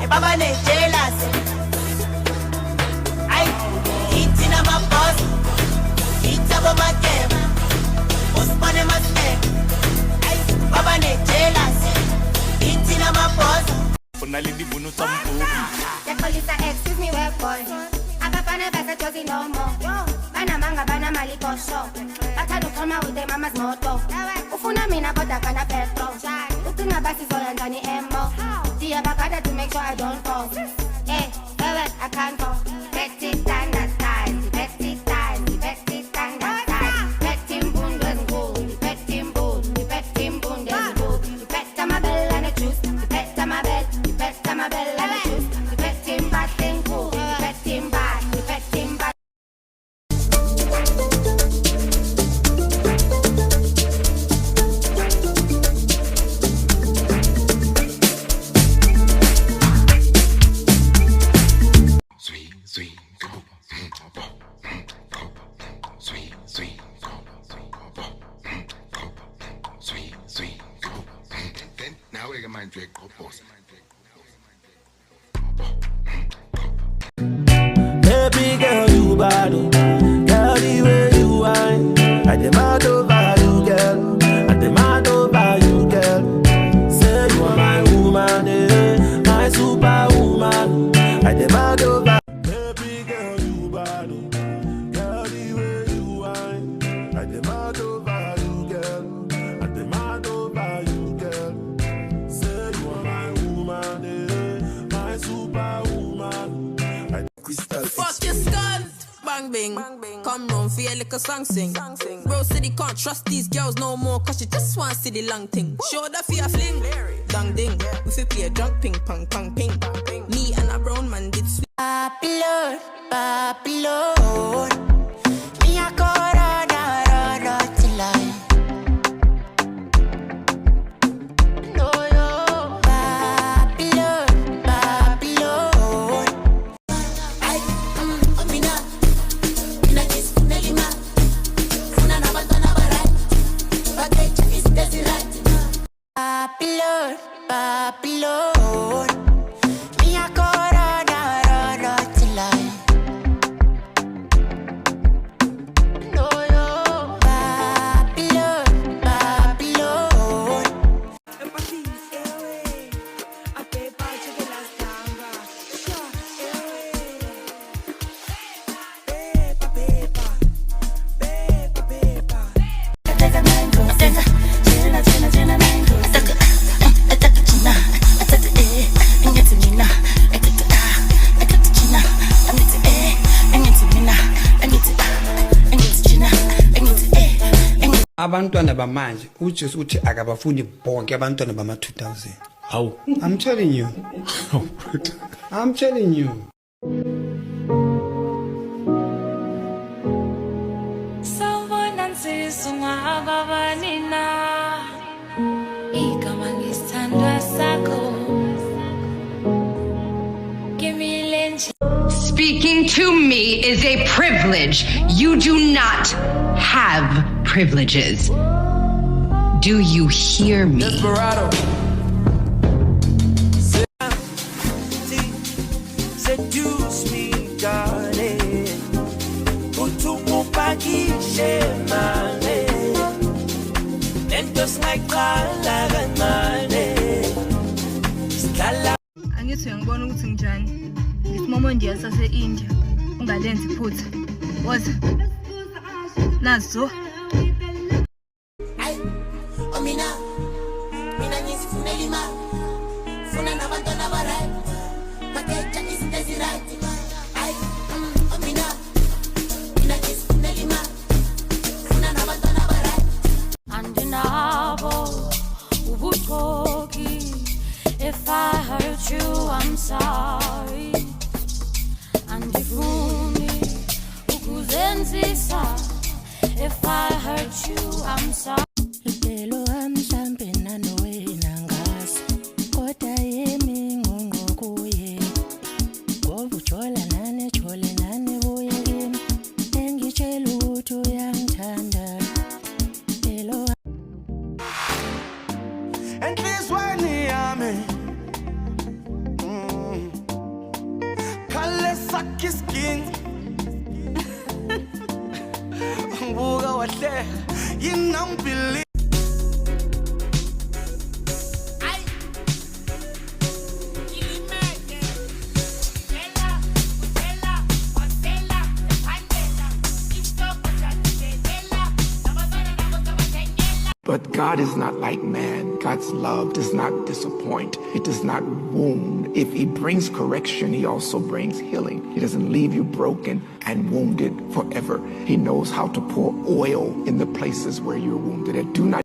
Baba ne jealous. Ay, it's in my boss. It's about my game. Postpone my step. Ay, Baba ne jealous. It's in my boss. Finally, bunu tampo. The police are excuse me, where boy. Akafana basa chozi no more. Bana manga bana mali kosho. Batadu kama with mama's moto. Ufuna mina koda kana petro. Utunga basi zola ndani emo. Dia bakada to make sure I don't fall. Hey, I can't go. Betty standard style. Betty style. Betty standard style. Betty bundes good. Betty bund. Betty bundes good. Betty my bell and a juice. Betty my bell. Betty my bell and a juice. Betty bad thing cool. Betty bad. Betty bad. Now we can mind Drake boss. Baby girl, you bad, oh. Girl, the way you whine, I demand over you, girl. I demand over you, girl. Say you are my woman, eh, my superwoman. I demand over. Baby girl, you bad, oh. Girl, the way you whine, I demand over you, girl. I demand over you, girl. Say you are my woman, eh, my superwoman. Fuck your skull. Bang bing. Come round for your little song sing. Bro city can't trust these girls no more, cause you just want to see the long thing. Show the fear fling. Dang ding. We fit play a drunk ping pong pong ping. Me and a brown man did sweet. Babylon, Babylon. Me a corona, till I. No, yo. Babylon, Babylon. Ay, Amina. Ina kiss Nelima. Funa na batana barat. Pakecha is desirati. Babylon, Babylon. Me a corona, till I. No, yo. Babylon, Babylon. Abantwana bamanje uJesu uthi akabafuni bonke abantwana bama 2000. How? I'm telling you. I'm telling you. Sawubona nsizwa ungababanina igama ngisithandwa sakho Kimile nje. Speaking to me is a privilege. You do not have privileges. Do you hear me? Desperado. Seduce me, darling. Utumupakishe mane. And just like mane. Angithi ngibona ukuthi njani. Ngithi momo ndiya sase India. Ungalenzi iphutha. Woza. Nazo. Amina. Mina ngizifuna lima. Funa nabantwana barat. Pakecha is desirati. Ay, Amina. Mina ngizifuna lima. Funa nabantwana barat. Undeniable, ubutoki. If I hurt you, I'm sorry. Andifuni, ukuzenzisa. If I hurt you, I'm sorry. Lelo amhlambe nanowena ngaso. Kodwa yemi ngongo kuye. Ngoba ujola nane jole nane buye kimi. Engitshela ukuthi uyangithanda. Lelo And this one yami. Jack is king. Buga wale, yinang believe. But God is not like man. God's love does not disappoint. It does not wound. If he brings correction, he also brings healing. He doesn't leave you broken and wounded forever. He knows how to pour oil in the places where you're wounded. And do not